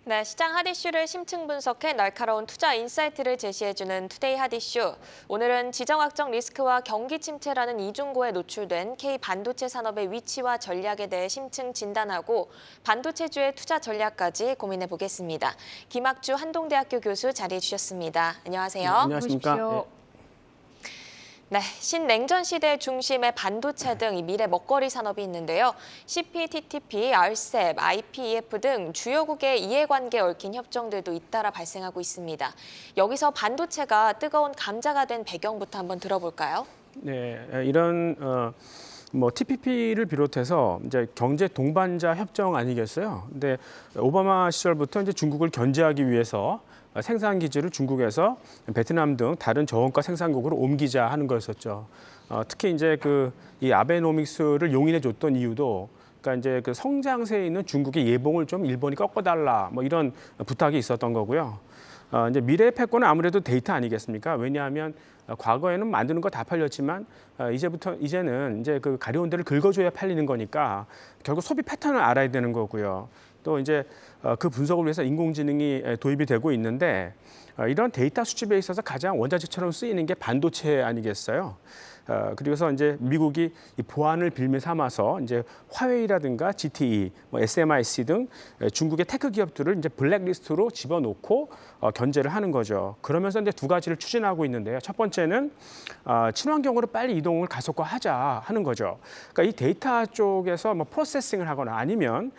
네, 시장 핫이슈를 심층 분석해 날카로운 투자 인사이트를 제시해주는 투데이 핫이슈. 오늘은 지정학적 리스크와 경기 침체라는 이중고에 노출된 K반도체 산업의 위치와 전략에 대해 심층 진단하고 반도체주의 투자 전략까지 고민해 보겠습니다. 김학주 한동대학교 교수 자리해 주셨습니다. 안녕하세요. 네, 안녕하십니까. 보십시오. 네, 신냉전 시대 중심의 반도체 등 이 미래 먹거리 산업이 있는데요. CPTPP, RCEP, IPEF 등 주요국의 이해관계에 얽힌 협정들도 잇따라 발생하고 있습니다. 여기서 반도체가 뜨거운 감자가 된 배경부터 한번 들어볼까요? 네, 이런 TPP를 비롯해서 이제 경제 동반자 협정 아니겠어요? 근데 오바마 시절부터 이제 중국을 견제하기 위해서 생산 기지를 중국에서 베트남 등 다른 저원가 생산국으로 옮기자 하는 거였었죠. 특히 이제 이 아베노믹스를 용인해 줬던 이유도 그러니까 이제 그 성장세에 있는 중국의 예봉을 좀 일본이 꺾어달라 뭐 이런 부탁이 있었던 거고요. 이제 미래의 패권은 아무래도 데이터 아니겠습니까? 왜냐하면 과거에는 만드는 거 다 팔렸지만 이제는 이제 그 가려운 데를 긁어줘야 팔리는 거니까 결국 소비 패턴을 알아야 되는 거고요. 또 이제 그 분석을 위해서 인공지능이 도입이 되고 있는데 이런 데이터 수집에 있어서 가장 원자재처럼 쓰이는 게 반도체 아니겠어요? 그래서 이제 미국이 이 보안을 빌미 삼아서 이제 화웨이라든가 GTE, SMIC 등 중국의 테크 기업들을 이제 블랙리스트로 집어넣고 견제를 하는 거죠. 그러면서 이제 두 가지를 추진하고 있는데요. 첫 번째는 친환경으로 빨리 이동을 가속화하자 하는 거죠. 그러니까 이 데이터 쪽에서 프로세싱을 하거나 아니면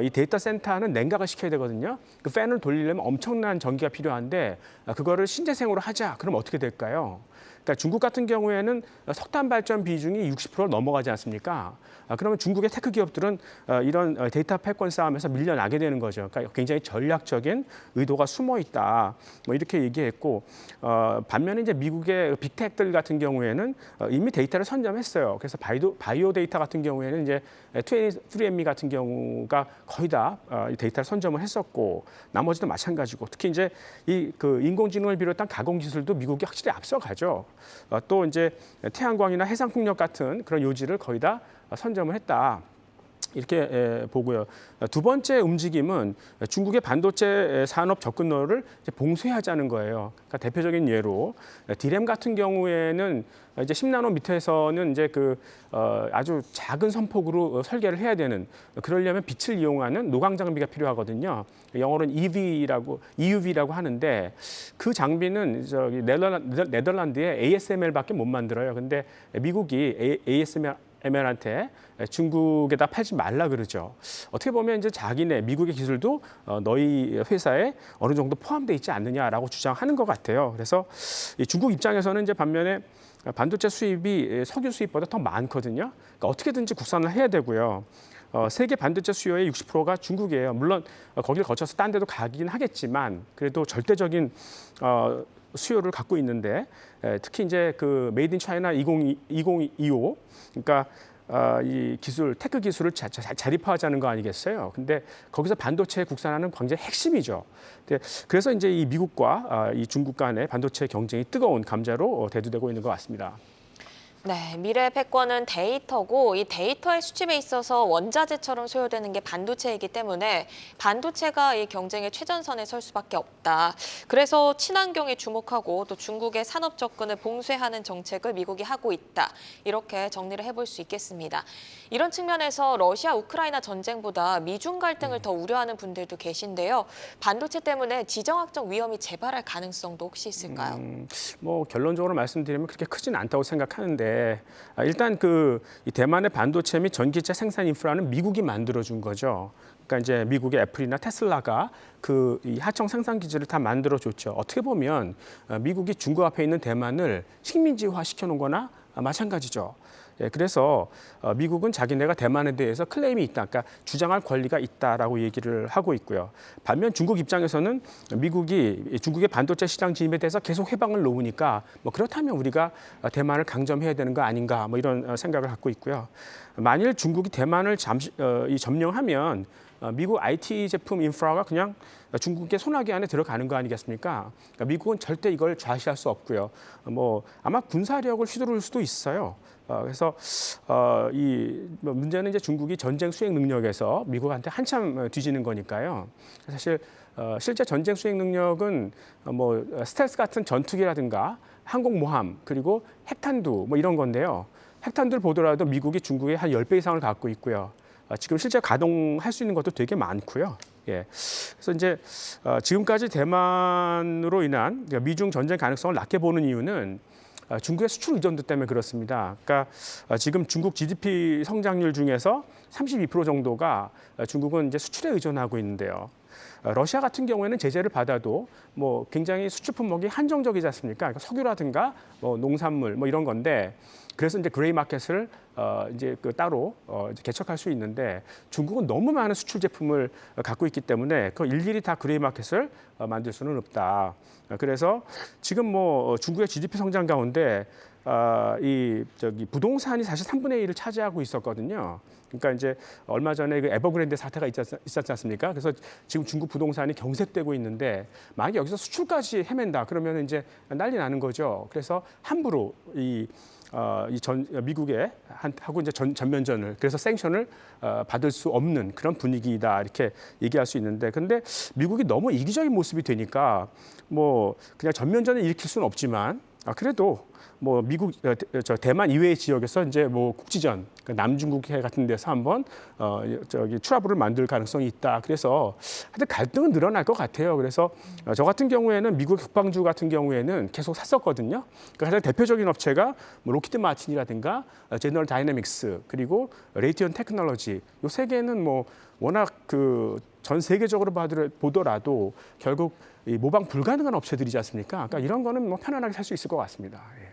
이 데이터 센터는 냉각을 시켜야 되거든요. 그 팬을 돌리려면 엄청난 전기가 필요한데 그거를 신재생으로 하자. 그럼 어떻게 될까요? 그러니까 중국 같은 경우에는 석탄 발전 비중이 60%를 넘어가지 않습니까? 그러면 중국의 테크 기업들은 이런 데이터 패권 싸움에서 밀려나게 되는 거죠. 그러니까 굉장히 전략적인 의도가 숨어 있다. 뭐 이렇게 얘기했고 반면에 이제 미국의 빅텍들 같은 경우에는 이미 데이터를 선점했어요. 그래서 바이오 데이터 같은 경우에는 이제 23andMe 같은 경우가 거의 다 데이터를 선점을 했었고 나머지도 마찬가지고 특히 이제 그 인공지능을 비롯한 가공 기술도 미국이 확실히 앞서가죠. 또 이제 태양광이나 해상풍력 같은 그런 요지를 거의 다 선점을 했다. 이렇게 보고요. 두 번째 움직임은 중국의 반도체 산업 접근로를 봉쇄하자는 거예요. 그러니까 대표적인 예로 디램 같은 경우에는 이제 10나노미터에서는 이제 아주 작은 선폭으로 설계를 해야 되는 그러려면 빛을 이용하는 노광 장비가 필요하거든요. 영어로는 EUV라고 하는데 그 장비는 저기 네덜란드의 ASML밖에 못 만들어요. 근데 미국이 ASML한테 중국에다 팔지 말라 그러죠. 어떻게 보면 이제 자기네 미국의 기술도 너희 회사에 어느 정도 포함되어 있지 않느냐라고 주장하는 것 같아요. 그래서 이 중국 입장에서는 이제 반면에 반도체 수입이 석유 수입보다 더 많거든요. 그러니까 어떻게든지 국산을 해야 되고요. 세계 반도체 수요의 60%가 중국이에요. 물론 거기를 거쳐서 딴 데도 가긴 하겠지만 그래도 절대적인 수요를 갖고 있는데 특히 이제 그 메이드 인 차이나 2025 그러니까 이 기술 테크 기술을 자립화하자는 거 아니겠어요? 근데 거기서 반도체 국산화는 굉장히 핵심이죠. 그래서 이제 이 미국과 이 중국 간의 반도체 경쟁이 뜨거운 감자로 대두되고 있는 것 같습니다. 네, 미래의 패권은 데이터고 이 데이터의 수집에 있어서 원자재처럼 소요되는 게 반도체이기 때문에 반도체가 이 경쟁의 최전선에 설 수밖에 없다. 그래서 친환경에 주목하고 또 중국의 산업 접근을 봉쇄하는 정책을 미국이 하고 있다. 이렇게 정리를 해볼 수 있겠습니다. 이런 측면에서 러시아 우크라이나 전쟁보다 미중 갈등을 더 우려하는 분들도 계신데요. 반도체 때문에 지정학적 위험이 재발할 가능성도 혹시 있을까요? 결론적으로 말씀드리면 그렇게 크진 않다고 생각하는데 일단 이 대만의 반도체 및 전기차 생산 인프라는 미국이 만들어준 거죠. 그러니까 이제 미국의 애플이나 테슬라가 이 하청 생산 기지를 다 만들어줬죠. 어떻게 보면 미국이 중국 앞에 있는 대만을 식민지화 시켜놓은 거나 마찬가지죠. 그래서 미국은 자기네가 대만에 대해서 클레임이 있다, 그러니까 주장할 권리가 있다라고 얘기를 하고 있고요. 반면 중국 입장에서는 미국이 중국의 반도체 시장 진입에 대해서 계속 회방을 놓으니까 그렇다면 우리가 대만을 강점해야 되는 거 아닌가 이런 생각을 갖고 있고요. 만일 중국이 대만을 점령하면 미국 IT 제품 인프라가 그냥 중국의 소나기 안에 들어가는 거 아니겠습니까? 그러니까 미국은 절대 이걸 좌시할 수 없고요. 뭐 아마 군사력을 휘두를 수도 있어요. 그래서 이 문제는 이제 중국이 전쟁 수행 능력에서 미국한테 한참 뒤지는 거니까요. 사실 실제 전쟁 수행 능력은 뭐 스텔스 같은 전투기라든가 항공모함 그리고 핵탄두 뭐 이런 건데요. 핵탄두를 보더라도 미국이 중국의 한 10배 이상을 갖고 있고요. 지금 실제 가동할 수 있는 것도 되게 많고요. 예. 그래서 이제 지금까지 대만으로 인한 미중 전쟁 가능성을 낮게 보는 이유는 중국의 수출 의존도 때문에 그렇습니다. 그러니까 지금 중국 GDP 성장률 중에서 32% 정도가 중국은 이제 수출에 의존하고 있는데요. 러시아 같은 경우에는 제재를 받아도 뭐 굉장히 수출 품목이 한정적이지 않습니까? 그러니까 석유라든가 뭐 농산물 뭐 이런 건데 그래서 이제 그레이 마켓을 이제 그 따로 이제 개척할 수 있는데 중국은 너무 많은 수출 제품을 갖고 있기 때문에 그 일일이 다 그레이 마켓을 만들 수는 없다. 그래서 지금 뭐 중국의 GDP 성장 가운데 이 부동산이 사실 3분의 1을 차지하고 있었거든요. 그러니까 이제 얼마 전에 그 에버그랜드 사태가 있었지 않습니까? 그래서 지금 중국 부동산이 경색되고 있는데 만약에 여기서 수출까지 헤맨다 그러면 이제 난리 나는 거죠. 그래서 함부로 미국에 하고 이제 전면전을 그래서 생션을 받을 수 없는 그런 분위기다 이렇게 얘기할 수 있는데 근데 미국이 너무 이기적인 모습이 되니까 뭐 그냥 전면전을 일으킬 수는 없지만 그래도 뭐 미국 대만 이외의 지역에서 이제 뭐 국지전 남중국해 같은 데서 한번 트러블을 만들 가능성이 있다. 그래서 하여튼 갈등은 늘어날 것 같아요. 그래서 저 같은 경우에는 미국 국방주 같은 경우에는 계속 샀었거든요. 그러니까 가장 대표적인 업체가 뭐 로키드 마틴이라든가 제너럴 다이내믹스 그리고 레이티언 테크놀로지 이 세 개는 뭐 워낙 그 전 세계적으로 보더라도 결국 이 모방 불가능한 업체들이지 않습니까? 그러니까 이런 거는 뭐 편안하게 살 수 있을 것 같습니다. 예.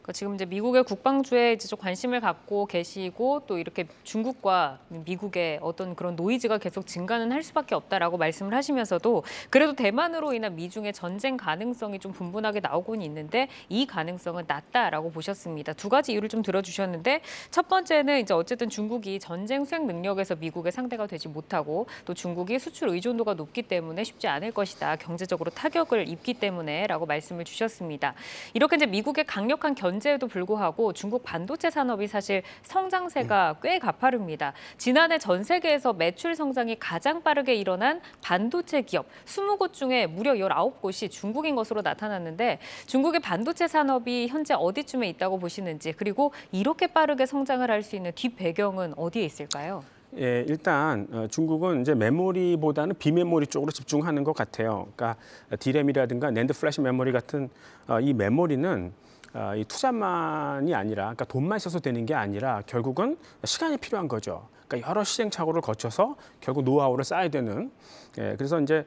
그러니까 지금 이제 미국의 국방주에 이제 좀 관심을 갖고 계시고 또 이렇게 중국과 미국의 어떤 그런 노이즈가 계속 증가는 할 수밖에 없다라고 말씀을 하시면서도 그래도 대만으로 인한 미중의 전쟁 가능성이 좀 분분하게 나오고는 있는데 이 가능성은 낮다라고 보셨습니다. 두 가지 이유를 좀 들어주셨는데 첫 번째는 이제 어쨌든 중국이 전쟁 수행 능력에서 미국의 상대가 되지 못하고 또 중국이 수출 의존도가 높기 때문에 쉽지 않을 것이다. 경제적으로 타격을 입기 때문에라고 말씀을 주셨습니다. 이렇게 이제 미국의 강력한 견제에도 불구하고 중국 반도체 산업이 사실 성장세가 꽤 가파릅니다. 지난해 전 세계에서 매출 성장이 가장 빠르게 일어난 반도체 기업 20곳 중에 무려 19곳이 중국인 것으로 나타났는데 중국의 반도체 산업이 현재 어디쯤에 있다고 보시는지 그리고 이렇게 빠르게 성장을 할 수 있는 뒷배경은 어디에 있을까요? 예, 일단 중국은 이제 메모리보다는 비메모리 쪽으로 집중하는 것 같아요. 그러니까 디램이라든가 낸드 플래시 메모리 같은 이 메모리는 이 투자만이 아니라, 그러니까 돈만 있어서 되는 게 아니라 결국은 시간이 필요한 거죠. 그러니까 여러 시행착오를 거쳐서 결국 노하우를 쌓아야 되는. 그래서 이제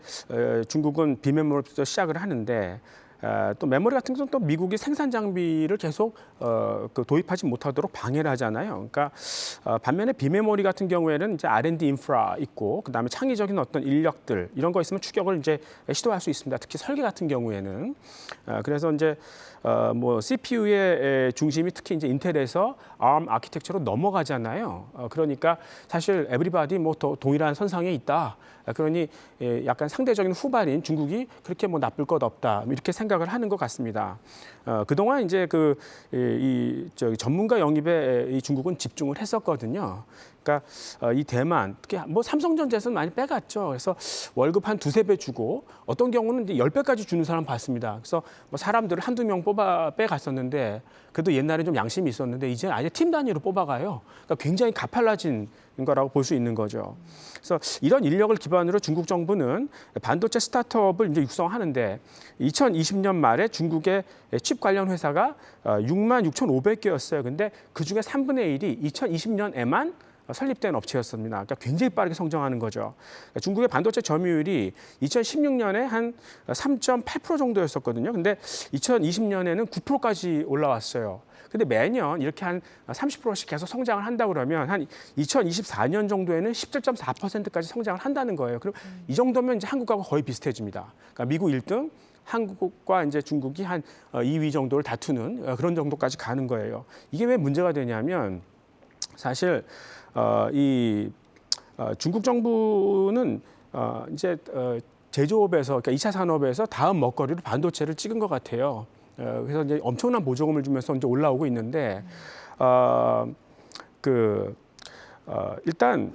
중국은 비메모리부터 시작을 하는데. 또 메모리 같은 경우는 또 미국이 생산 장비를 계속 도입하지 못하도록 방해를 하잖아요. 그러니까 반면에 비메모리 같은 경우에는 이제 R&D 인프라 있고 그다음에 창의적인 어떤 인력들 이런 거 있으면 추격을 이제 시도할 수 있습니다. 특히 설계 같은 경우에는 그래서 이제 뭐 CPU의 중심이 특히 이제 인텔에서 ARM 아키텍처로 넘어가잖아요. 그러니까 사실 에브리바디 뭐 동일한 선상에 있다. 그러니 약간 상대적인 후발인 중국이 그렇게 뭐 나쁠 것 없다 이렇게 생각을 하는 것 같습니다. 그동안 이제 저기 전문가 영입에 이 중국은 집중을 했었거든요. 그러니까 이 대만 특히 뭐 삼성전자에서는 많이 빼갔죠. 그래서 월급 한 두세 배 주고 어떤 경우는 이제 10배까지 주는 사람 봤습니다. 그래서 뭐 사람들을 한두 명 빼갔었는데 그래도 옛날에 좀 양심이 있었는데 이제 아예 팀 단위로 뽑아가요. 그러니까 굉장히 가팔라진 거라고 볼 수 있는 거죠. 그래서 이런 인력을 기반으로 중국 정부는 반도체 스타트업을 이제 육성하는데 2020년 말에 중국의 칩 관련 회사가 66,500개였어요. 근데 그중에 3분의 1이 2020년에만 설립된 업체였습니다. 그러니까 굉장히 빠르게 성장하는 거죠. 중국의 반도체 점유율이 2016년에 한 3.8% 정도였었거든요. 근데 2020년에는 9%까지 올라왔어요. 근데 매년 이렇게 한 30%씩 계속 성장을 한다 그러면 한 2024년 정도에는 17.4%까지 성장을 한다는 거예요. 그럼 이 정도면 이제 한국하고 거의 비슷해집니다. 그러니까 미국 1등, 한국과 이제 중국이 한 2위 정도를 다투는 그런 정도까지 가는 거예요. 이게 왜 문제가 되냐면 사실 이 중국 정부는 이제 제조업에서 그러니까 2차 산업에서 다음 먹거리로 반도체를 찍은 것 같아요. 그래서 이제 엄청난 보조금을 주면서 이제 올라오고 있는데 일단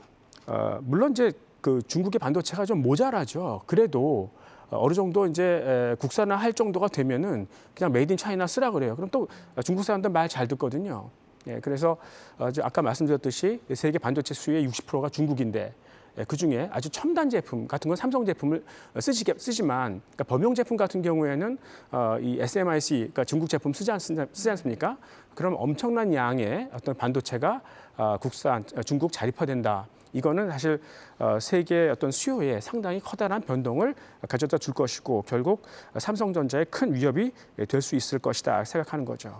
물론 이제 그 중국의 반도체가 좀 모자라죠. 그래도 어느 정도 이제 국산화할 정도가 되면은 그냥 메이드 인 차이나 쓰라 그래요. 그럼 또 중국 사람들 말 잘 듣거든요. 예, 그래서 아까 말씀드렸듯이 세계 반도체 수요의 60%가 중국인데 그 중에 아주 첨단 제품 같은 건 삼성 제품을 쓰지만 그러니까 범용 제품 같은 경우에는 이 SMIC, 그러니까 중국 제품 쓰지 않습니까? 그럼 엄청난 양의 어떤 반도체가 국산 중국 자립화된다. 이거는 사실 세계 어떤 수요에 상당히 커다란 변동을 가져다 줄 것이고 결국 삼성전자에 큰 위협이 될 수 있을 것이다 생각하는 거죠.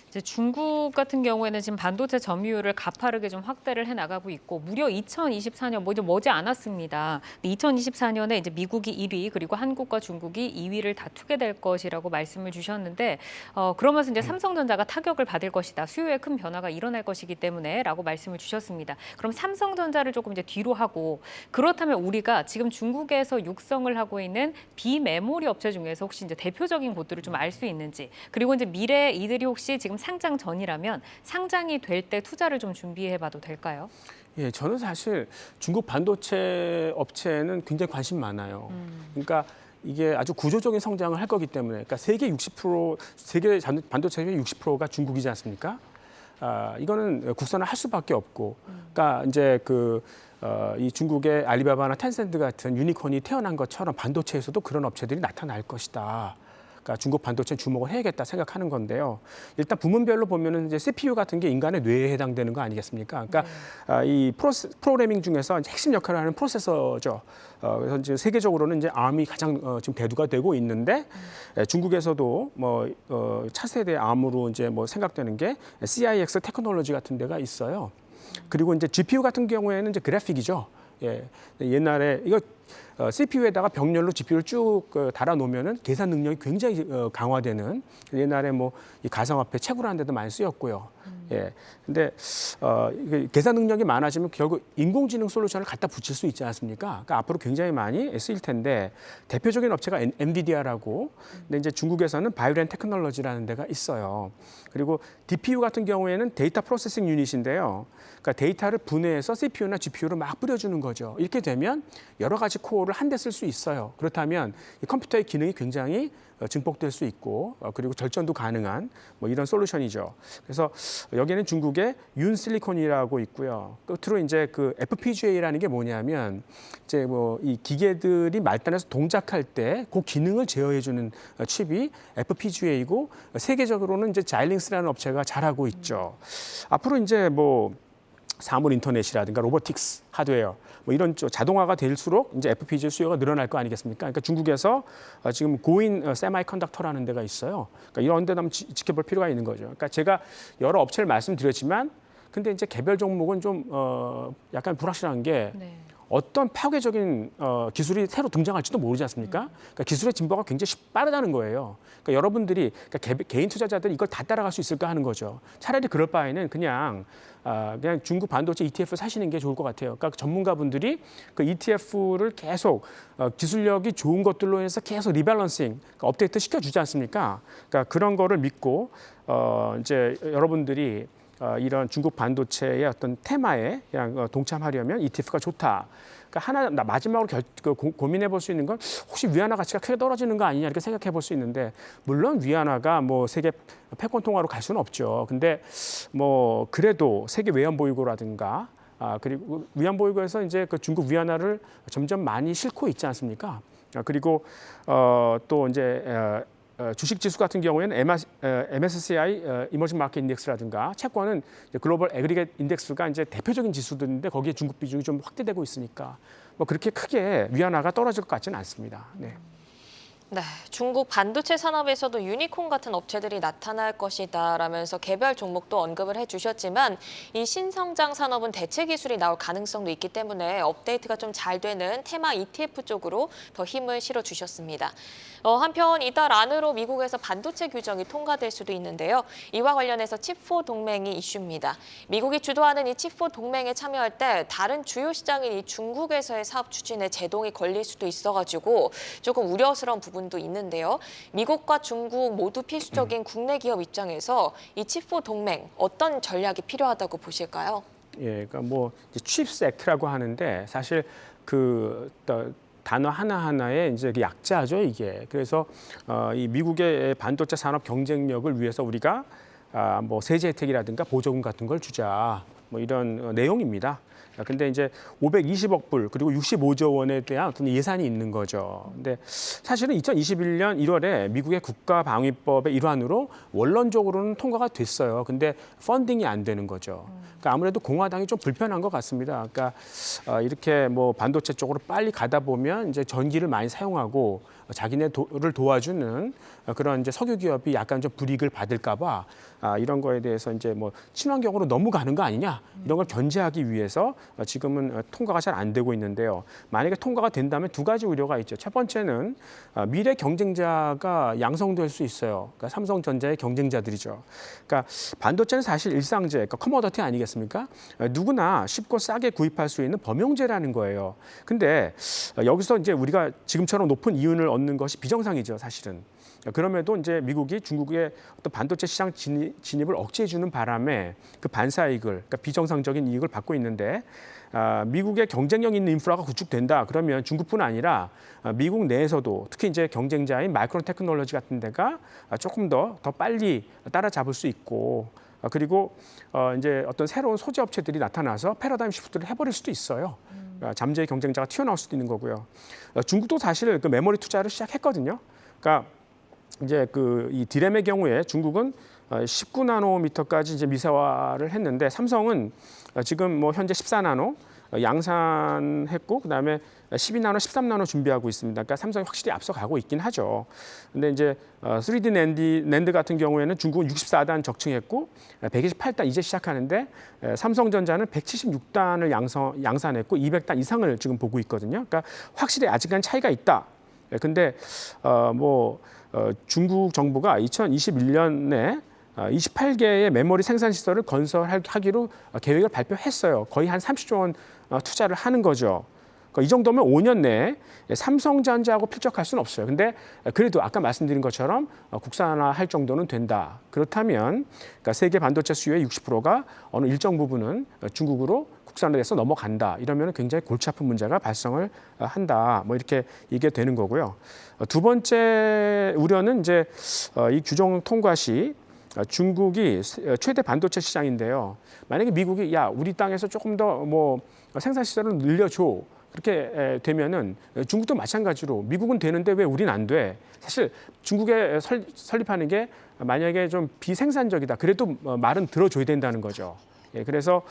이제 중국 같은 경우에는 지금 반도체 점유율을 가파르게 좀 확대를 해 나가고 있고 무려 2024년 뭐 이제 머지 않았습니다. 2024년에 이제 미국이 1위 그리고 한국과 중국이 2위를 다투게 될 것이라고 말씀을 주셨는데 그러면서 이제 삼성전자가 타격을 받을 것이다. 수요에 큰 변화가 일어날 것이기 때문에라고 말씀을 주셨습니다. 그럼 삼성전자를 조금 이제 뒤로 하고 그렇다면 우리가 지금 중국에서 육성을 하고 있는 비메모리 업체 중에서 혹시 이제 대표적인 곳들을 좀 알 수 있는지 그리고 이제 미래에 이들이 혹시 지금 상장 전이라면 상장이 될 때 투자를 좀 준비해봐도 될까요? 예, 저는 사실 중국 반도체 업체는 굉장히 관심 많아요. 그러니까 이게 아주 구조적인 성장을 할 거기 때문에, 그러니까 세계 반도체의 60%가 중국이지 않습니까? 이거는 국산화 할 수밖에 없고, 그러니까 이제 이 중국의 알리바바나 텐센트 같은 유니콘이 태어난 것처럼 반도체에서도 그런 업체들이 나타날 것이다. 그러니까 중국 반도체 주목을 해야겠다 생각하는 건데요. 일단 부문별로 보면은 이제 CPU 같은 게 인간의 뇌에 해당되는 거 아니겠습니까? 그러니까 이 프로그래밍 중에서 이제 핵심 역할을 하는 프로세서죠. 그래서 이제 세계적으로는 이제 ARM이 가장 지금 대두가 되고 있는데 중국에서도 뭐 차세대 ARM으로 이제 뭐 생각되는 게 CIX 테크놀로지 같은 데가 있어요. 그리고 이제 GPU 같은 경우에는 이제 그래픽이죠. 예, 옛날에 이거 CPU에다가 병렬로 GPU를 쭉 달아 놓으면은 계산 능력이 굉장히 강화되는 옛날에 뭐 이 가상화폐 채굴하는 데도 많이 쓰였고요. 예, 근데 이게 계산 능력이 많아지면 결국 인공지능 솔루션을 갖다 붙일 수 있지 않습니까? 그러니까 앞으로 굉장히 많이 쓰일 텐데 대표적인 업체가 엔비디아라고, 근데 이제 중국에서는 바이오렌 테크놀로지라는 데가 있어요. 그리고 DPU 같은 경우에는 데이터 프로세싱 유닛인데요. 그러니까 데이터를 분해해서 CPU나 GPU를 막 뿌려주는 거죠. 이렇게 되면 여러 가지 코어를 한 대 쓸 수 있어요. 그렇다면 이 컴퓨터의 기능이 굉장히 증폭될 수 있고 그리고 절전도 가능한 뭐 이런 솔루션이죠. 그래서 여기에는 중국의 윤실리콘이라고 있고요. 끝으로 이제 그 FPGA라는 게 뭐냐면 이제 뭐 이 기계들이 말단에서 동작할 때 그 기능을 제어해주는 칩이 FPGA이고 세계적으로는 이제 자일링스라는 업체가 잘하고 있죠. 앞으로 이제 뭐 사물 인터넷이라든가 로보틱스, 하드웨어 뭐 이런 자동화가 될수록 이제 FPGA 수요가 늘어날 거 아니겠습니까? 그러니까 중국에서 지금 고인 세마이컨덕터라는 데가 있어요. 그러니까 이런 데도 한번 지켜볼 필요가 있는 거죠. 그러니까 제가 여러 업체를 말씀드렸지만 근데 이제 개별 종목은 좀 약간 불확실한 게 네. 어떤 파괴적인 기술이 새로 등장할지도 모르지 않습니까? 그러니까 기술의 진보가 굉장히 빠르다는 거예요. 그러니까 여러분들이 그러니까 개인 투자자들이 이걸 다 따라갈 수 있을까 하는 거죠. 차라리 그럴 바에는 그냥 중국 반도체 ETF 사시는 게 좋을 것 같아요. 그러니까 전문가분들이 그 ETF를 계속 기술력이 좋은 것들로 해서 계속 리밸런싱, 그러니까 업데이트 시켜주지 않습니까? 그러니까 그런 거를 믿고 이제 여러분들이 이런 중국 반도체의 어떤 테마에 그냥 동참하려면 ETF가 좋다. 그러니까 하나 마지막으로 고민해 볼 수 있는 건 혹시 위안화 가치가 크게 떨어지는 거 아니냐 이렇게 생각해 볼 수 있는데 물론 위안화가 뭐 세계 패권 통화로 갈 수는 없죠. 근데 뭐 그래도 세계 외환 보유고라든가 그리고 위안 보유고에서 이제 그 중국 위안화를 점점 많이 싣고 있지 않습니까? 그리고 또 이제 주식 지수 같은 경우에는 MSCI 이머징 마켓 인덱스라든가 채권은 글로벌 애그리게이트 인덱스가 이제 대표적인 지수들인데 거기에 중국 비중이 좀 확대되고 있으니까 뭐 그렇게 크게 위안화가 떨어질 것 같지는 않습니다. 네. 네, 중국 반도체 산업에서도 유니콘 같은 업체들이 나타날 것이다라면서 개별 종목도 언급을 해주셨지만 이 신성장 산업은 대체 기술이 나올 가능성도 있기 때문에 업데이트가 좀 잘 되는 테마 ETF 쪽으로 더 힘을 실어주셨습니다. 한편 이달 안으로 미국에서 반도체 규정이 통과될 수도 있는데요. 이와 관련해서 칩4 동맹이 이슈입니다. 미국이 주도하는 이 칩4 동맹에 참여할 때 다른 주요 시장인 이 중국에서의 사업 추진에 제동이 걸릴 수도 있어가지고 조금 우려스러운 부분도 있는데요. 미국과 중국 모두 필수적인 국내 기업 입장에서 이 칩4 동맹 어떤 전략이 필요하다고 보실까요? 예, 그러니까 뭐 칩스 액트라고 하는데 사실 그 단어 하나하나에 이제 그 약자죠, 이게. 그래서 이 미국의 반도체 산업 경쟁력을 위해서 우리가 뭐 세제 혜택이라든가 보조금 같은 걸 주자. 뭐 이런 내용입니다. 근데 이제 520억 불 그리고 65조 원에 대한 어떤 예산이 있는 거죠. 근데 사실은 2021년 1월에 미국의 국가방위법의 일환으로 원론적으로는 통과가 됐어요. 근데 펀딩이 안 되는 거죠. 그러니까 아무래도 공화당이 좀 불편한 것 같습니다. 그러니까 이렇게 뭐 반도체 쪽으로 빨리 가다 보면 이제 전기를 많이 사용하고 자기네를 도와주는 그런 이제 석유 기업이 약간 좀 불이익을 받을까봐 이런 거에 대해서 이제 뭐 친환경으로 너무 가는 거 아니냐 이런 걸 견제하기 위해서 지금은 통과가 잘 안 되고 있는데요. 만약에 통과가 된다면 두 가지 우려가 있죠. 첫 번째는 미래 경쟁자가 양성될 수 있어요. 그러니까 삼성전자의 경쟁자들이죠. 그러니까 반도체는 사실 일상재, 그러니까 커머더티 아니겠습니까? 누구나 쉽고 싸게 구입할 수 있는 범용재라는 거예요. 근데 여기서 이제 우리가 지금처럼 높은 이윤을 얻는 것이 비정상이죠, 사실은. 그럼에도 이제 미국이 중국의 어떤 반도체 시장 진입을 억제해 주는 바람에 그 반사이익을, 그러니까 비정상적인 이익을 받고 있는데 미국의 경쟁력 있는 인프라가 구축된다. 그러면 중국뿐 아니라 미국 내에서도 특히 이제 경쟁자인 마이크론 테크놀로지 같은 데가 조금 더 빨리 따라잡을 수 있고 그리고 이제 어떤 새로운 소재 업체들이 나타나서 패러다임 시프트를 해버릴 수도 있어요. 잠재의 경쟁자가 튀어나올 수도 있는 거고요. 중국도 사실 그 메모리 투자를 시작했거든요. 그러니까 이제 그 이 디램의 경우에 중국은 19나노미터까지 이제 미세화를 했는데 삼성은 지금 뭐 현재 14나노 양산했고 그다음에 12나노, 13나노 준비하고 있습니다. 그러니까 삼성이 확실히 앞서가고 있긴 하죠. 근데 이제 3D 낸드 같은 경우에는 중국은 64단 적층했고 128단 이제 시작하는데 삼성전자는 176단을 양산했고 200단 이상을 지금 보고 있거든요. 그러니까 확실히 아직은 차이가 있다. 근데 중국 정부가 2021년에 28개의 메모리 생산 시설을 건설하기로 계획을 발표했어요. 거의 한 30조 원 투자를 하는 거죠. 그러니까 이 정도면 5년 내에 삼성전자하고 필적할 수는 없어요. 근데 그래도 아까 말씀드린 것처럼 국산화할 정도는 된다. 그렇다면 그러니까 세계 반도체 수요의 60%가 어느 일정 부분은 중국으로 국산화돼서 넘어간다. 이러면 굉장히 골치 아픈 문제가 발생을 한다. 뭐 이렇게 얘기가 되는 거고요. 두 번째 우려는 이제 이 규정 통과 시 중국이 최대 반도체 시장인데요. 만약에 미국이 야 우리 땅에서 조금 더 뭐 생산 시설을 늘려줘. 그렇게 되면은 중국도 마찬가지로 미국은 되는데 왜 우린 안 돼? 사실 중국에 설립하는 게 만약에 좀 비생산적이다. 그래도 말은 들어줘야 된다는 거죠. 예, 그래서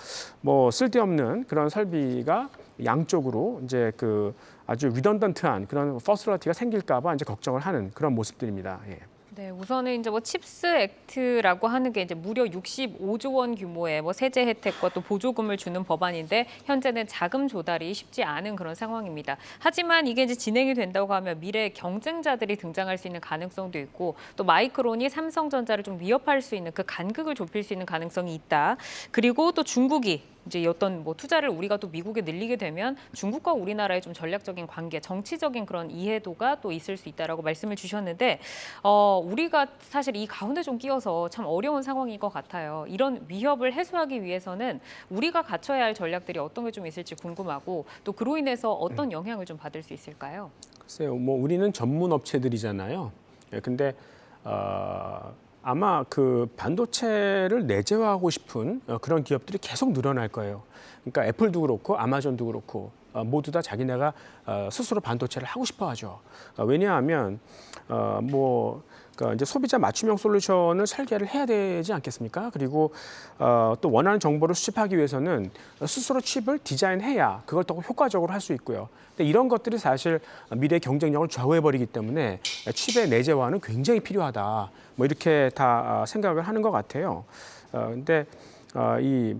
뭐 쓸데없는 그런 설비가 양쪽으로 이제 그 아주 리던던트한 그런 퍼슬러티가 생길까봐 이제 걱정을 하는 그런 모습들입니다. 예. 네, 우선은 이제 뭐 칩스 액트라고 하는 게 이제 무려 65조 원 규모의 뭐 세제 혜택과 또 보조금을 주는 법안인데 현재는 자금 조달이 쉽지 않은 그런 상황입니다. 하지만 이게 이제 진행이 된다고 하면 미래 경쟁자들이 등장할 수 있는 가능성도 있고 또 마이크론이 삼성전자를 좀 위협할 수 있는 그 간극을 좁힐 수 있는 가능성이 있다. 그리고 또 중국이 이제 어떤 뭐 투자를 우리가 또 미국에 늘리게 되면 중국과 우리나라의 좀 전략적인 관계, 정치적인 그런 이해도가 또 있을 수 있다라고 말씀을 주셨는데 우리가 사실 이 가운데 좀 끼어서 참 어려운 상황인 것 같아요. 이런 위협을 해소하기 위해서는 우리가 갖춰야 할 전략들이 어떤 게 좀 있을지 궁금하고 또 그로 인해서 어떤 영향을 좀 받을 수 있을까요? 글쎄요, 뭐 우리는 전문 업체들이잖아요. 예, 근데 아마 그 반도체를 내재화하고 싶은 그런 기업들이 계속 늘어날 거예요. 그러니까 애플도 그렇고 아마존도 그렇고 모두 다 자기네가 스스로 반도체를 하고 싶어 하죠. 왜냐하면 그러니까 이제 소비자 맞춤형 솔루션을 설계를 해야 되지 않겠습니까? 그리고 또 원하는 정보를 수집하기 위해서는 스스로 칩을 디자인해야 그걸 더 효과적으로 할 수 있고요. 근데 이런 것들이 사실 미래 경쟁력을 좌우해버리기 때문에 칩의 내재화는 굉장히 필요하다. 뭐 이렇게 다 생각을 하는 것 같아요. 근데 이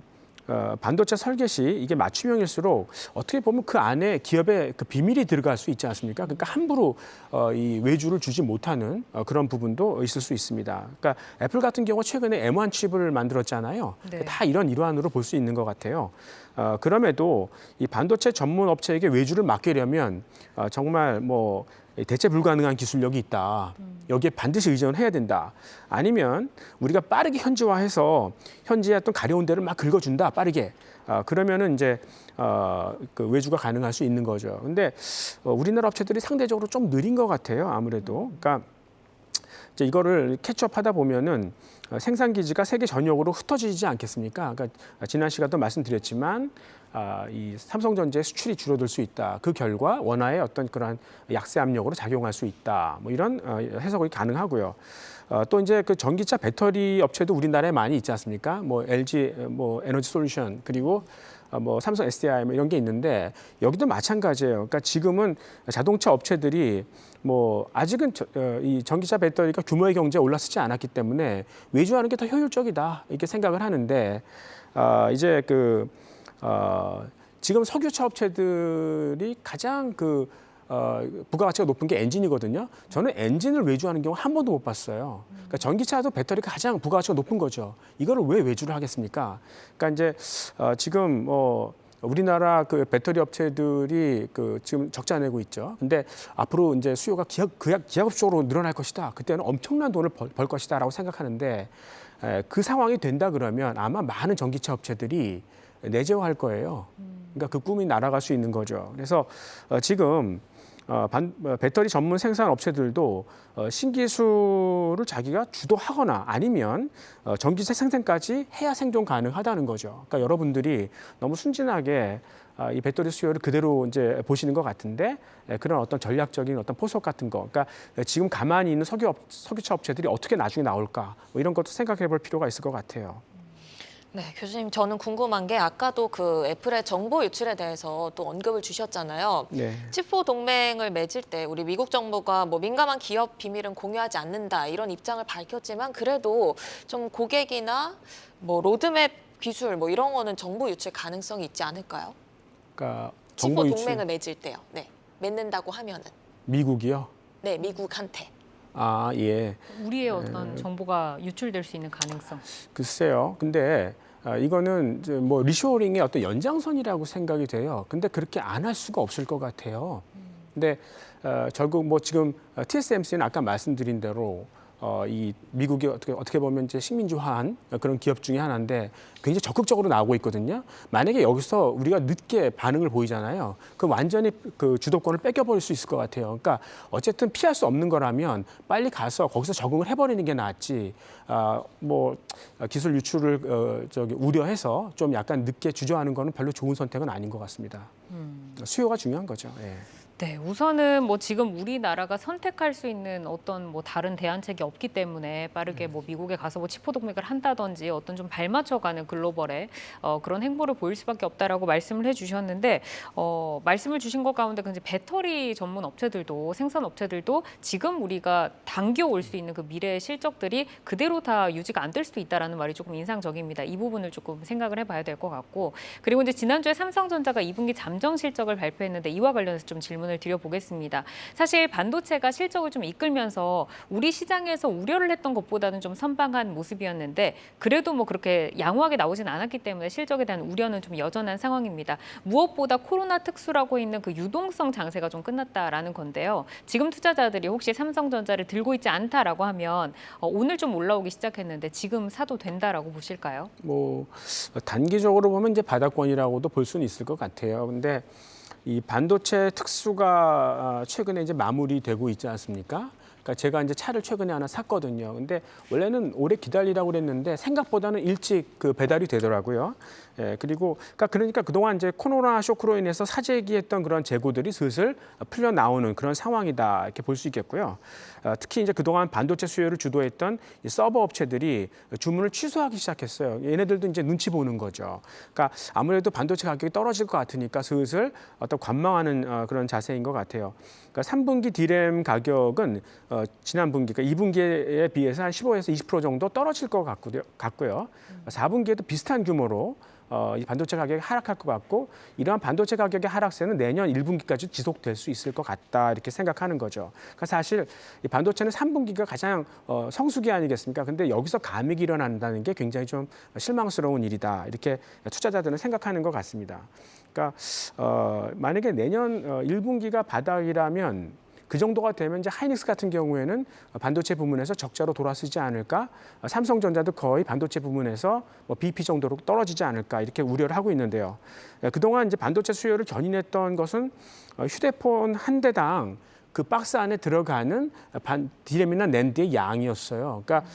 반도체 설계 시 이게 맞춤형일수록 어떻게 보면 그 안에 기업의 그 비밀이 들어갈 수 있지 않습니까? 그러니까 함부로 이 외주를 주지 못하는 그런 부분도 있을 수 있습니다. 그러니까 애플 같은 경우 최근에 M1 칩을 만들었잖아요. 네. 다 이런 일환으로 볼 수 있는 것 같아요. 그럼에도 이 반도체 전문 업체에게 외주를 맡기려면 정말 뭐 대체 불가능한 기술력이 있다. 여기에 반드시 의존해야 된다. 아니면 우리가 빠르게 현지화해서 현지의 어떤 가려운 데를 막 긁어준다. 빠르게. 그러면은 이제 그 외주가 가능할 수 있는 거죠. 근데 우리나라 업체들이 상대적으로 좀 느린 것 같아요. 아무래도. 그러니까 이제 이거를 캐치업하다 보면은 생산 기지가 세계 전역으로 흩어지지 않겠습니까? 그러니까 지난 시간도 말씀드렸지만 이 삼성전자의 수출이 줄어들 수 있다. 그 결과 원화의 어떤 그러한 약세 압력으로 작용할 수 있다. 뭐 이런 해석이 가능하고요. 또 이제 그 전기차 배터리 업체도 우리나라에 많이 있지 않습니까? 뭐 LG 뭐 에너지 솔루션 그리고 뭐 삼성 SDI 뭐 이런 게 있는데 여기도 마찬가지예요. 그러니까 지금은 자동차 업체들이 뭐 아직은 이 전기차 배터리가 규모의 경제에 올라서지 않았기 때문에 외주하는 게 더 효율적이다 이렇게 생각을 하는데 이제 지금 석유차 업체들이 가장 부가가치가 높은 게 엔진이거든요. 저는 엔진을 외주하는 경우 한 번도 못 봤어요. 그러니까 전기차도 배터리가 가장 부가가치가 높은 거죠. 이거를 왜 외주를 하겠습니까? 그러니까 이제 지금 우리나라 그 배터리 업체들이 지금 적자 내고 있죠. 근데 앞으로 이제 수요가 기하급수적으로 늘어날 것이다. 그때는 엄청난 돈을 벌 것이다라고 생각하는데 그 상황이 된다 그러면 아마 많은 전기차 업체들이 내재화할 거예요. 그러니까 그 꿈이 날아갈 수 있는 거죠. 그래서 지금 배터리 전문 생산 업체들도 신기술을 자기가 주도하거나 아니면 전기차 생산까지 해야 생존 가능하다는 거죠. 그러니까 여러분들이 너무 순진하게 이 배터리 수요를 그대로 이제 보시는 것 같은데 그런 어떤 전략적인 어떤 포석 같은 거, 그러니까 지금 가만히 있는 석유차 업체들이 어떻게 나중에 나올까 뭐 이런 것도 생각해볼 필요가 있을 것 같아요. 네, 교수님, 저는 궁금한 게 아까도 그 애플의 정보 유출에 대해서 또 언급을 주셨잖아요. 네. 칩4 동맹을 맺을 때 우리 미국 정부가 뭐 민감한 기업 비밀은 공유하지 않는다 이런 입장을 밝혔지만 그래도 좀 고객이나 뭐 로드맵 기술 뭐 이런 거는 정보 유출 가능성이 있지 않을까요? 그러니까 칩4 정보 유출 동맹을 맺을 때요. 네, 맺는다고 하면은. 미국이요? 네, 미국한테. 아, 예. 우리의 어떤 정보가 유출될 수 있는 가능성. 글쎄요. 근데 이거는 이제 뭐 리쇼어링의 어떤 연장선이라고 생각이 돼요. 근데 그렇게 안 할 수가 없을 것 같아요. 근데 결국 뭐 지금 TSMC는 아까 말씀드린 대로 이 미국이 어떻게 보면 이제 식민지화한 그런 기업 중에 하나인데 굉장히 적극적으로 나오고 있거든요. 만약에 여기서 우리가 늦게 반응을 보이잖아요. 그 완전히 그 주도권을 뺏겨버릴 수 있을 것 같아요. 그러니까 어쨌든 피할 수 없는 거라면 빨리 가서 거기서 적응을 해버리는 게 낫지. 뭐 기술 유출을 우려해서 좀 약간 늦게 주저하는 거는 별로 좋은 선택은 아닌 것 같습니다. 수요가 중요한 거죠. 예. 네, 우선은 뭐 지금 우리나라가 선택할 수 있는 어떤 뭐 다른 대안책이 없기 때문에 빠르게 뭐 미국에 가서 뭐 칩4 동맹을 한다든지 어떤 좀 발맞춰가는 글로벌의 그런 행보를 보일 수밖에 없다라고 말씀을 해주셨는데 말씀을 주신 것 가운데 이제 배터리 전문 업체들도 생산 업체들도 지금 우리가 당겨올 수 있는 그 미래의 실적들이 그대로 다 유지가 안 될 수도 있다라는 말이 조금 인상적입니다. 이 부분을 조금 생각을 해봐야 될 것 같고 그리고 이제 지난주에 삼성전자가 2분기 잠정 실적을 발표했는데 이와 관련해서 좀 질문을 드려보겠습니다. 사실 반도체가 실적을 좀 이끌면서 우리 시장에서 우려를 했던 것보다는 좀 선방한 모습이었는데 그래도 뭐 그렇게 양호하게 나오진 않았기 때문에 실적에 대한 우려는 좀 여전한 상황입니다. 무엇보다 코로나 특수라고 있는 그 유동성 장세가 좀 끝났다라는 건데요. 지금 투자자들이 혹시 삼성전자를 들고 있지 않다라고 하면 오늘 좀 올라오기 시작했는데 지금 사도 된다라고 보실까요? 뭐 단기적으로 보면 이제 바닥권이라고도 볼 수는 있을 것 같아요. 근데 이 반도체 특수가 최근에 이제 마무리되고 있지 않습니까? 그러니까 제가 이제 차를 최근에 하나 샀거든요. 근데 원래는 오래 기다리라고 그랬는데 생각보다는 일찍 그 배달이 되더라고요. 예, 그러니까 그동안 이제 코로나 쇼크로 인해서 사재기했던 그런 재고들이 슬슬 풀려 나오는 그런 상황이다 이렇게 볼 수 있겠고요. 특히 이제 그동안 반도체 수요를 주도했던 이 서버 업체들이 주문을 취소하기 시작했어요. 얘네들도 이제 눈치 보는 거죠. 그러니까 아무래도 반도체 가격이 떨어질 것 같으니까 슬슬 어떤 관망하는 그런 자세인 것 같아요. 그러니까 3분기 디램 가격은 지난 분기, 그러니까 2분기에 비해서 한 15에서 20% 정도 떨어질 것 같고요. 4분기에도 비슷한 규모로 이 반도체 가격이 하락할 것 같고 이러한 반도체 가격의 하락세는 내년 1분기까지 지속될 수 있을 것 같다 이렇게 생각하는 거죠. 그러니까 사실 이 반도체는 3분기가 가장 성수기 아니겠습니까? 근데 여기서 감익이 일어난다는 게 굉장히 좀 실망스러운 일이다 이렇게 투자자들은 생각하는 것 같습니다. 그러니까 만약에 내년 1분기가 바닥이라면 그 정도가 되면 이제 하이닉스 같은 경우에는 반도체 부문에서 적자로 돌아서지 않을까, 삼성전자도 거의 반도체 부문에서 뭐 BP 정도로 떨어지지 않을까 이렇게 우려를 하고 있는데요. 그동안 이제 반도체 수요를 견인했던 것은 휴대폰 한 대당 그 박스 안에 들어가는 디램이나 낸드의 양이었어요. 그러니까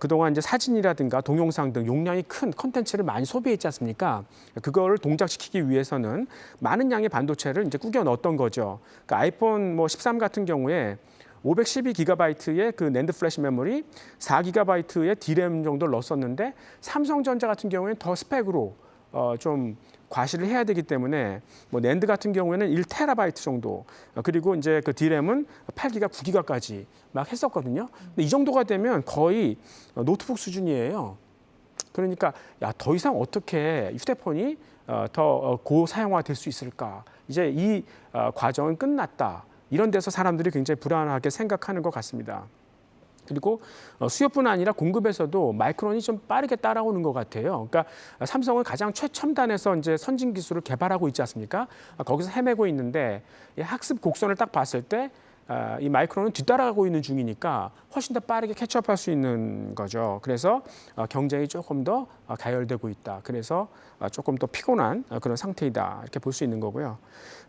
그동안 이제 사진이라든가 동영상 등 용량이 큰 콘텐츠를 많이 소비했지 않습니까? 그거를 동작시키기 위해서는 많은 양의 반도체를 이제 꾸겨 넣었던 거죠. 그러니까 아이폰 뭐 13 같은 경우에 512GB의 그 낸드 플래시 메모리, 4GB의 디램 정도를 넣었었는데 삼성전자 같은 경우에는 더 스펙으로 좀 과시를 해야 되기 때문에 뭐 낸드 같은 경우에는 1TB 정도 그리고 이제 그 디램은 8기가, 9기가까지 막 했었거든요. 근데 이 정도가 되면 거의 노트북 수준이에요. 그러니까 야, 더 이상 어떻게 휴대폰이 더 고사용화될 수 있을까? 이제 이 과정은 끝났다. 이런 데서 사람들이 굉장히 불안하게 생각하는 것 같습니다. 그리고 수요뿐 아니라 공급에서도 마이크론이 좀 빠르게 따라오는 것 같아요. 그러니까 삼성은 가장 최첨단에서 이제 선진 기술을 개발하고 있지 않습니까? 거기서 헤매고 있는데 이 학습 곡선을 딱 봤을 때 이 마이크론은 뒤따라가고 있는 중이니까 훨씬 더 빠르게 캐치업할 수 있는 거죠. 그래서 경쟁이 조금 더 가열되고 있다. 그래서 조금 더 피곤한 그런 상태이다. 이렇게 볼 수 있는 거고요.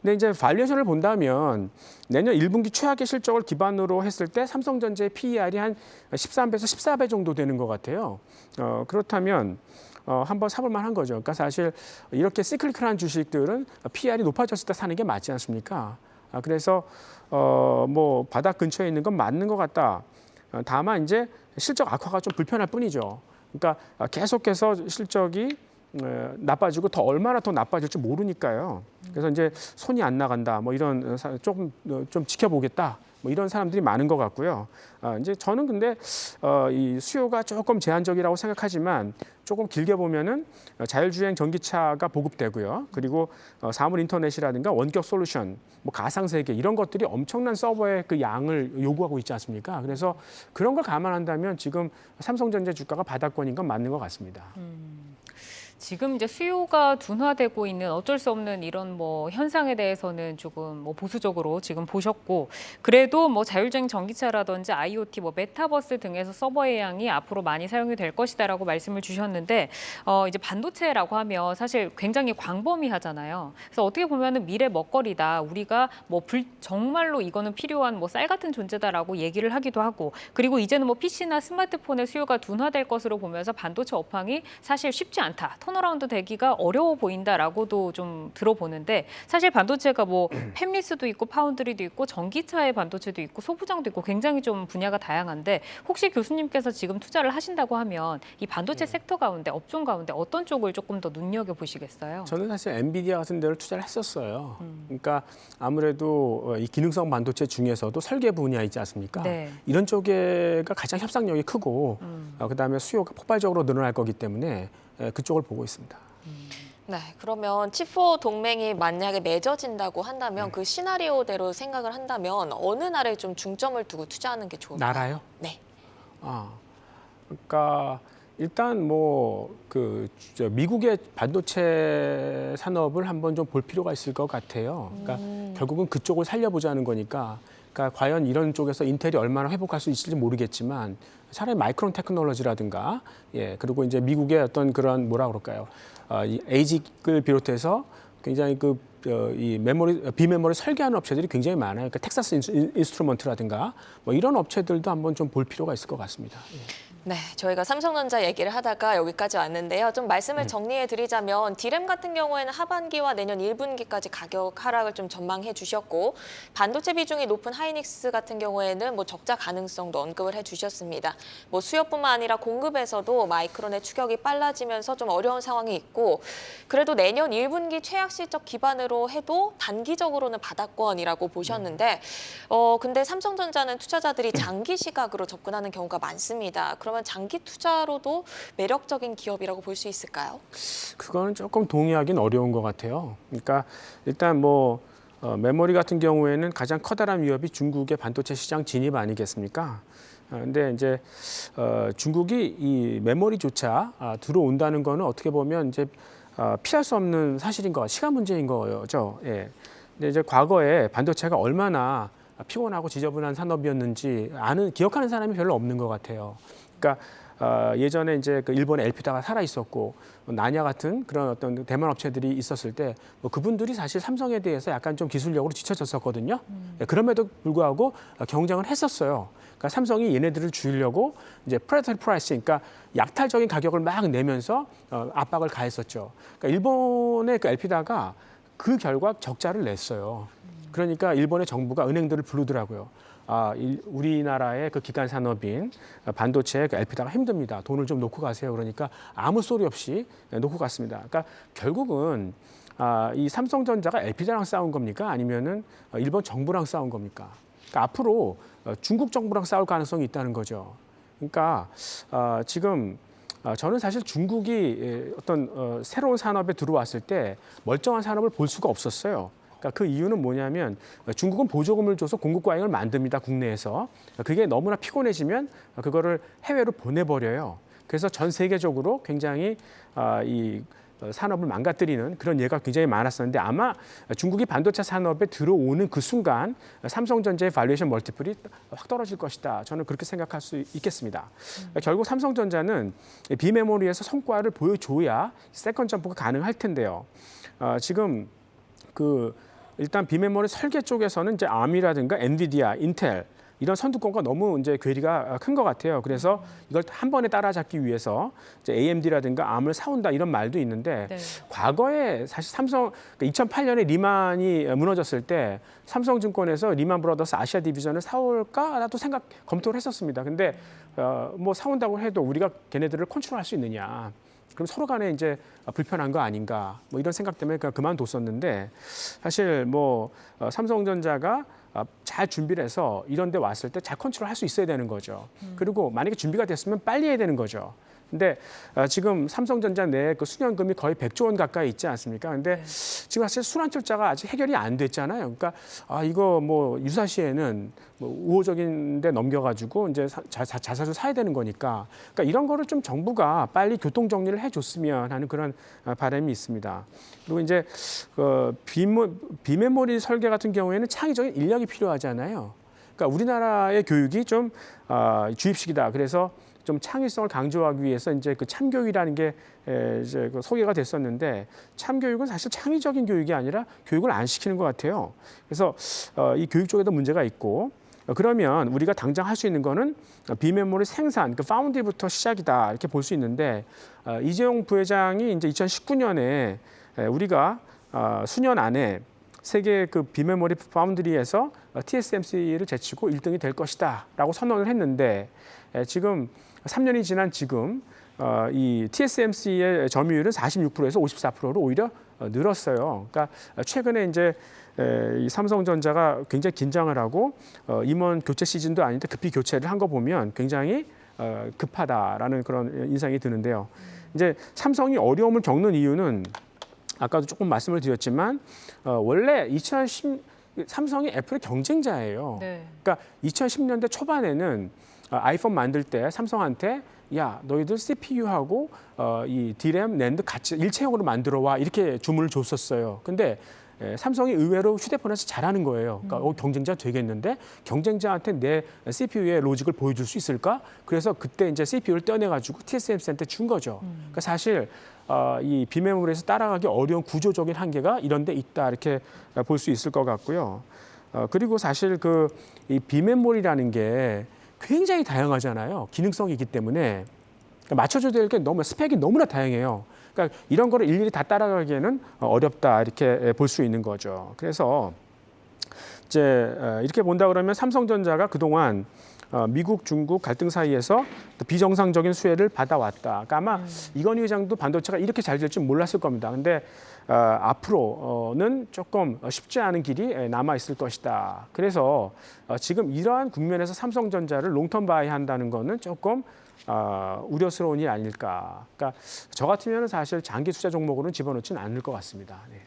근데 이제 발리에이션을 본다면 내년 1분기 최악의 실적을 기반으로 했을 때 삼성전자의 PER이 한 13배에서 14배 정도 되는 것 같아요. 그렇다면 한번 사볼 만한 거죠. 그러니까 사실 이렇게 시클리컬한 주식들은 PER이 높아졌을 때 사는 게 맞지 않습니까? 그래서 뭐 바닥 근처에 있는 건 맞는 것 같다. 다만 이제 실적 악화가 좀 불편할 뿐이죠. 그러니까 계속해서 실적이 나빠지고 더 얼마나 더 나빠질지 모르니까요. 그래서 이제 손이 안 나간다. 뭐 이런 조금 좀 지켜보겠다. 뭐 이런 사람들이 많은 것 같고요. 이제 저는 근데 이 수요가 조금 제한적이라고 생각하지만 조금 길게 보면은 자율주행 전기차가 보급되고요. 그리고 사물 인터넷이라든가 원격 솔루션, 뭐 가상세계 이런 것들이 엄청난 서버의 그 양을 요구하고 있지 않습니까? 그래서 그런 걸 감안한다면 지금 삼성전자 주가가 바닥권인 건 맞는 것 같습니다. 지금 이제 수요가 둔화되고 있는 어쩔 수 없는 이런 뭐 현상에 대해서는 조금 뭐 보수적으로 지금 보셨고, 그래도 뭐 자율주행 전기차라든지 IoT, 뭐 메타버스 등에서 서버의 양이 앞으로 많이 사용이 될 것이다라고 말씀을 주셨는데, 이제 반도체라고 하면 사실 굉장히 광범위하잖아요. 그래서 어떻게 보면은 미래 먹거리다. 우리가 뭐 정말로 이거는 필요한 뭐 쌀 같은 존재다라고 얘기를 하기도 하고, 그리고 이제는 뭐 PC나 스마트폰의 수요가 둔화될 것으로 보면서 반도체 업황이 사실 쉽지 않다. 턴어라운드 되기가 어려워 보인다라고도 좀 들어보는데, 사실 반도체가 뭐 팹리스도 있고 파운드리도 있고 전기차의 반도체도 있고 소부장도 있고 굉장히 좀 분야가 다양한데, 혹시 교수님께서 지금 투자를 하신다고 하면 이 반도체 섹터 가운데, 업종 가운데 어떤 쪽을 조금 더 눈여겨보시겠어요? 저는 사실 엔비디아 같은 데를 투자를 했었어요. 그러니까 아무래도 이 기능성 반도체 중에서도 설계 분야 있지 않습니까? 네. 이런 쪽에가 가장 협상력이 크고 그다음에 수요가 폭발적으로 늘어날 거기 때문에 그쪽을 보고 있습니다. 네, 그러면 칩4 동맹이 만약에 맺어진다고 한다면 그 시나리오대로 생각을 한다면 어느 나라에 좀 중점을 두고 투자하는 게 좋을까요? 나라요? 네. 그러니까 일단 뭐 미국의 반도체 산업을 한번 좀 볼 필요가 있을 것 같아요. 그러니까 결국은 그쪽을 살려보자는 거니까. 그러니까 과연 이런 쪽에서 인텔이 얼마나 회복할 수 있을지 모르겠지만 차라리 마이크론 테크놀로지라든가 그리고 이제 미국의 어떤 그런 뭐라 그럴까요? 이 에이직을 비롯해서 굉장히 그 이 비메모리 설계하는 업체들이 굉장히 많아요. 그러니까 텍사스 인스트루먼트라든가 뭐 이런 업체들도 한번 좀 볼 필요가 있을 것 같습니다. 예. 네, 저희가 삼성전자 얘기를 하다가 여기까지 왔는데요. 좀 말씀을 정리해 드리자면 D램 같은 경우에는 하반기와 내년 1분기까지 가격 하락을 좀 전망해 주셨고 반도체 비중이 높은 하이닉스 같은 경우에는 뭐 적자 가능성도 언급을 해 주셨습니다. 뭐 수요뿐만 아니라 공급에서도 마이크론의 추격이 빨라지면서 좀 어려운 상황이 있고 그래도 내년 1분기 최악 실적 기반으로 해도 단기적으로는 바닥권이라고 보셨는데 근데 삼성전자는 투자자들이 장기 시각으로 접근하는 경우가 많습니다. 그러면 장기 투자로도 매력적인 기업이라고 볼 수 있을까요? 그거는 조금 동의하기는 어려운 것 같아요. 그러니까 일단 뭐 메모리 같은 경우에는 가장 커다란 위협이 중국의 반도체 시장 진입 아니겠습니까? 근데 이제 중국이 이 메모리조차 들어온다는 거는 어떻게 보면 이제 피할 수 없는 사실인 거, 시간 문제인 거죠. 예. 근데 이제 과거에 반도체가 얼마나 피곤하고 지저분한 산업이었는지 기억하는 사람이 별로 없는 것 같아요. 그러니까 예전에 이제 그 일본의 엘피다가 살아 있었고 나냐 같은 그런 어떤 대만 업체들이 있었을 때 뭐 그분들이 사실 삼성에 대해서 약간 좀 기술력으로 뒤처졌었거든요. 예, 그럼에도 불구하고 경쟁을 했었어요. 그러니까 삼성이 얘네들을 죽이려고 이제 프레데터리 프라이싱, 그러니까 약탈적인 가격을 막 내면서 압박을 가했었죠. 그러니까 일본의 그 엘피다가 그 결과 적자를 냈어요. 그러니까 일본의 정부가 은행들을 부르더라고요. 우리나라의 그 기간 산업인 반도체 그 엘피다가 힘듭니다. 돈을 좀 놓고 가세요. 그러니까 아무 소리 없이 놓고 갔습니다. 그러니까 결국은 이 삼성전자가 엘피다랑 싸운 겁니까? 아니면은 일본 정부랑 싸운 겁니까? 그러니까 앞으로 중국 정부랑 싸울 가능성이 있다는 거죠. 그러니까 지금 저는 사실 중국이 어떤 새로운 산업에 들어왔을 때 멀쩡한 산업을 볼 수가 없었어요. 그러니까 그 이유는 뭐냐면 중국은 보조금을 줘서 공급 과잉을 만듭니다. 국내에서. 그게 너무나 피곤해지면 그거를 해외로 보내버려요. 그래서 전 세계적으로 굉장히 이 산업을 망가뜨리는 그런 예가 굉장히 많았었는데 아마 중국이 반도체 산업에 들어오는 그 순간 삼성전자의 발리에이션 멀티플이 확 떨어질 것이다. 저는 그렇게 생각할 수 있겠습니다. 결국 삼성전자는 비메모리에서 성과를 보여줘야 세컨 점프가 가능할 텐데요. 지금 일단 비메모리 설계 쪽에서는 이제 ARM이라든가 엔비디아, 인텔 이런 선두권과 너무 이제 괴리가 큰 것 같아요. 그래서 이걸 한 번에 따라잡기 위해서 이제 AMD라든가 ARM을 사온다 이런 말도 있는데 네. 과거에 사실 삼성 2008년에 리만이 무너졌을 때 삼성증권에서 리만 브라더스 아시아 디비전을 사올까라도 검토를 했었습니다. 근데 뭐 사온다고 해도 우리가 걔네들을 컨트롤할 수 있느냐? 그럼 서로 간에 이제 불편한 거 아닌가? 뭐 이런 생각 때문에 그만뒀었는데 사실 뭐 삼성전자가 잘 준비를 해서 이런 데 왔을 때 잘 컨트롤 할 수 있어야 되는 거죠. 그리고 만약에 준비가 됐으면 빨리 해야 되는 거죠. 근데 지금 삼성전자 내 그 수년금이 거의 100조 원 가까이 있지 않습니까? 근데 지금 사실 순환출자가 아직 해결이 안 됐잖아요. 그러니까 이거 뭐 유사시에는 뭐 우호적인데 넘겨가지고 이제 자사주 사야 되는 거니까. 그러니까 이런 거를 좀 정부가 빨리 교통 정리를 해줬으면 하는 그런 바람이 있습니다. 그리고 이제 비메모리 설계 같은 경우에는 창의적인 인력이 필요하잖아요. 그러니까 우리나라의 교육이 좀 주입식이다. 그래서 좀 창의성을 강조하기 위해서 이제 그 참교육이라는 게 이제 소개가 됐었는데 참교육은 사실 창의적인 교육이 아니라 교육을 안 시키는 것 같아요. 그래서 이 교육 쪽에도 문제가 있고 그러면 우리가 당장 할 수 있는 거는 비메모리 생산, 그 파운드리부터 시작이다 이렇게 볼 수 있는데 이재용 부회장이 이제 2019년에 우리가 수년 안에 세계 그 비메모리 파운드리에서 TSMC를 제치고 1등이 될 것이다라고 선언을 했는데 지금 3년이 지난 지금 이 TSMC의 점유율은 46%에서 54%로 오히려 늘었어요. 그러니까 최근에 이제 이 삼성전자가 굉장히 긴장을 하고 임원 교체 시즌도 아닌데 급히 교체를 한 거 보면 굉장히 급하다라는 그런 인상이 드는데요. 이제 삼성이 어려움을 겪는 이유는 아까도 조금 말씀을 드렸지만 원래 삼성이 애플의 경쟁자예요. 네. 그러니까 2010년대 초반에는 아이폰 만들 때 삼성한테 야 너희들 CPU하고 이 D램, 낸드 같이 일체형으로 만들어 와 이렇게 주문을 줬었어요. 근데 삼성이 의외로 휴대폰에서 잘하는 거예요. 그러니까 경쟁자 되겠는데 경쟁자한테 내 CPU의 로직을 보여줄 수 있을까? 그래서 그때 이제 CPU를 떼어내가지고 TSMC한테 준 거죠. 그러니까 사실 이 비메모리에서 따라가기 어려운 구조적인 한계가 이런 데 있다 이렇게 볼 수 있을 것 같고요. 그리고 사실 이 비메모리라는 게 굉장히 다양하잖아요. 기능성이기 때문에 그러니까 맞춰줘야 될 게 너무 스펙이 너무나 다양해요. 그러니까 이런 거를 일일이 다 따라가기에는 어렵다 이렇게 볼 수 있는 거죠. 그래서 이제 이렇게 본다 그러면 삼성전자가 그동안 미국, 중국 갈등 사이에서 비정상적인 수혜를 받아왔다. 그러니까 아마 이건희 회장도 반도체가 이렇게 잘 될 줄 몰랐을 겁니다. 근데 앞으로는 조금 쉽지 않은 길이 남아 있을 것이다. 그래서 지금 이러한 국면에서 삼성전자를 롱텀 바이 한다는 거는 조금 우려스러운 일 아닐까. 그러니까 저 같으면 사실 장기 투자 종목으로는 집어넣지는 않을 것 같습니다. 네.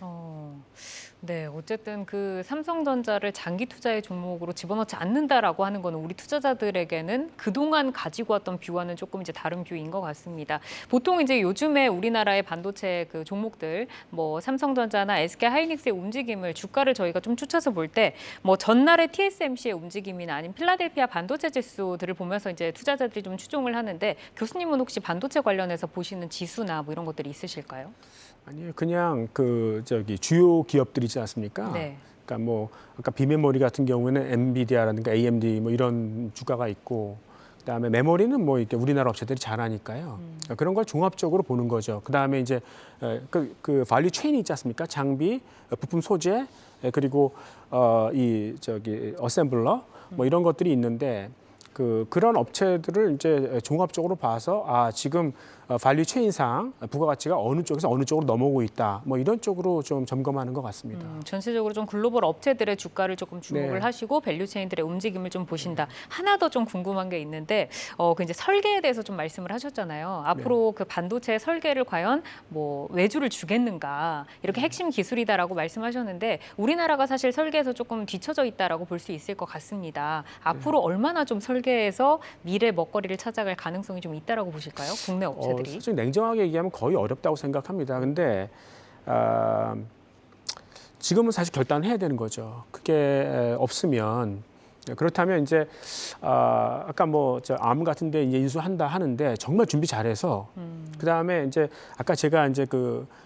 네, 어쨌든 그 삼성전자를 장기 투자의 종목으로 집어넣지 않는다라고 하는 거는 우리 투자자들에게는 그동안 가지고 왔던 뷰와는 조금 이제 다른 뷰인 것 같습니다. 보통 이제 요즘에 우리나라의 반도체 그 종목들, 뭐 삼성전자나 SK 하이닉스의 움직임을 주가를 저희가 좀 추쳐서 볼 때 뭐 전날의 TSMC의 움직임이나 아니면 필라델피아 반도체 지수들을 보면서 이제 투자자들이 좀 추종을 하는데 교수님은 혹시 반도체 관련해서 보시는 지수나 뭐 이런 것들이 있으실까요? 아니요, 그냥 주요 기업들 있지 않습니까? 네. 그러니까 뭐 아까 비메모리 같은 경우에는 엔비디아라든가 AMD 뭐 이런 주가가 있고, 그다음에 메모리는 뭐 이렇게 우리나라 업체들이 잘하니까요. 그러니까 그런 걸 종합적으로 보는 거죠. 그다음에 이제 그 밸류 체인이 있지 않습니까? 장비, 부품 소재, 그리고 어셈블러 뭐 이런 것들이 있는데. 그런 업체들을 이제 종합적으로 봐서 지금 밸류 체인상 부가가치가 어느 쪽에서 어느 쪽으로 넘어오고 있다. 뭐 이런 쪽으로 좀 점검하는 것 같습니다. 전체적으로 좀 글로벌 업체들의 주가를 조금 주목을 네. 하시고 밸류 체인들의 움직임을 좀 보신다. 하나 더 좀 궁금한 게 있는데 그 이제 설계에 대해서 좀 말씀을 하셨잖아요. 앞으로 그 반도체 설계를 과연 뭐 외주를 주겠는가 이렇게 핵심 기술이다라고 말씀하셨는데 우리나라가 사실 설계에서 조금 뒤처져 있다라고 볼 수 있을 것 같습니다. 앞으로 얼마나 좀 설계에서 미래 먹거리를 찾아갈 가능성이 좀 있다라고 보실까요? 국내 업체들이? 솔직히 냉정하게 얘기하면 거의 어렵다고 생각합니다. 근데 지금은 사실 결단을 해야 되는 거죠. 그게 없으면 그렇다면 이제 아까 암 같은데 이제 인수한다 하는데 정말 준비 잘해서 그다음에 이제 아까 제가 이제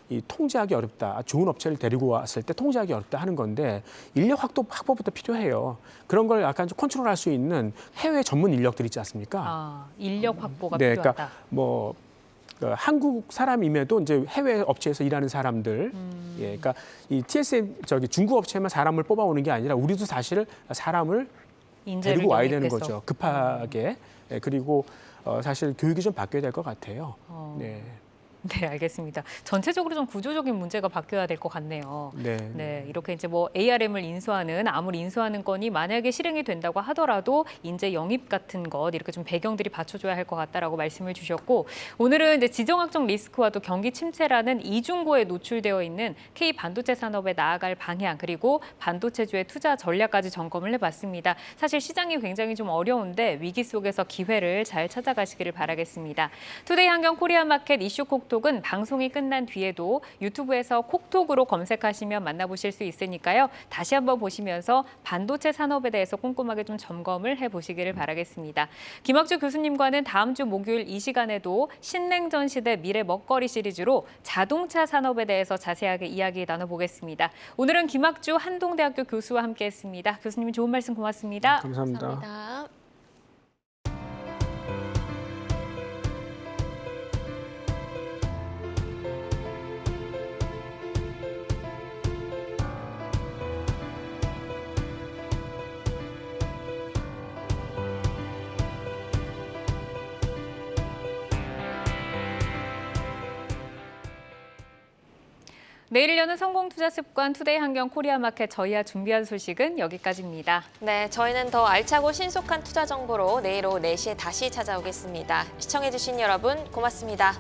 이 통제하기 어렵다. 좋은 업체를 데리고 왔을 때 통제하기 어렵다 하는 건데 인력 확보부터 필요해요. 그런 걸 약간 좀 컨트롤할 수 있는 해외 전문 인력들 있지 않습니까? 인력 확보가 네, 필요하다. 그러니까 뭐 한국 사람임에도 이제 해외 업체에서 일하는 사람들, 그러니까 이 TSM 중국 업체만 사람을 뽑아오는 게 아니라 우리도 사실 사람을 데리고 와야 되는 거죠. 급하게. 그리고 사실 교육이 좀 바뀌어야 될 것 같아요. 네. 네, 알겠습니다. 전체적으로 좀 구조적인 문제가 바뀌어야 될 것 같네요. 네. 네, 이렇게 이제 뭐 ARM을 암을 인수하는 건이 만약에 실행이 된다고 하더라도 인재 영입 같은 것 이렇게 좀 배경들이 받쳐줘야 할 것 같다라고 말씀을 주셨고 오늘은 이제 지정학적 리스크와 또 경기 침체라는 이중고에 노출되어 있는 K 반도체 산업에 나아갈 방향 그리고 반도체주의 투자 전략까지 점검을 해봤습니다. 사실 시장이 굉장히 좀 어려운데 위기 속에서 기회를 잘 찾아가시기를 바라겠습니다. 투데이 한경 코리아 마켓 이슈 콕톡은 방송이 끝난 뒤에도 유튜브에서 콕톡으로 검색하시면 만나보실 수 있으니까요. 다시 한번 보시면서 반도체 산업에 대해서 꼼꼼하게 좀 점검을 해보시기를 바라겠습니다. 김학주 교수님과는 다음 주 목요일 이 시간에도 신냉전 시대 미래 먹거리 시리즈로 자동차 산업에 대해서 자세하게 이야기 나눠보겠습니다. 오늘은 김학주 한동대학교 교수와 함께했습니다. 교수님 좋은 말씀 고맙습니다. 감사합니다. 감사합니다. 내일 여는 성공투자습관 투데이 한경 코리아 마켓 저희와 준비한 소식은 여기까지입니다. 네, 저희는 더 알차고 신속한 투자 정보로 내일 오후 4시에 다시 찾아오겠습니다. 시청해주신 여러분 고맙습니다.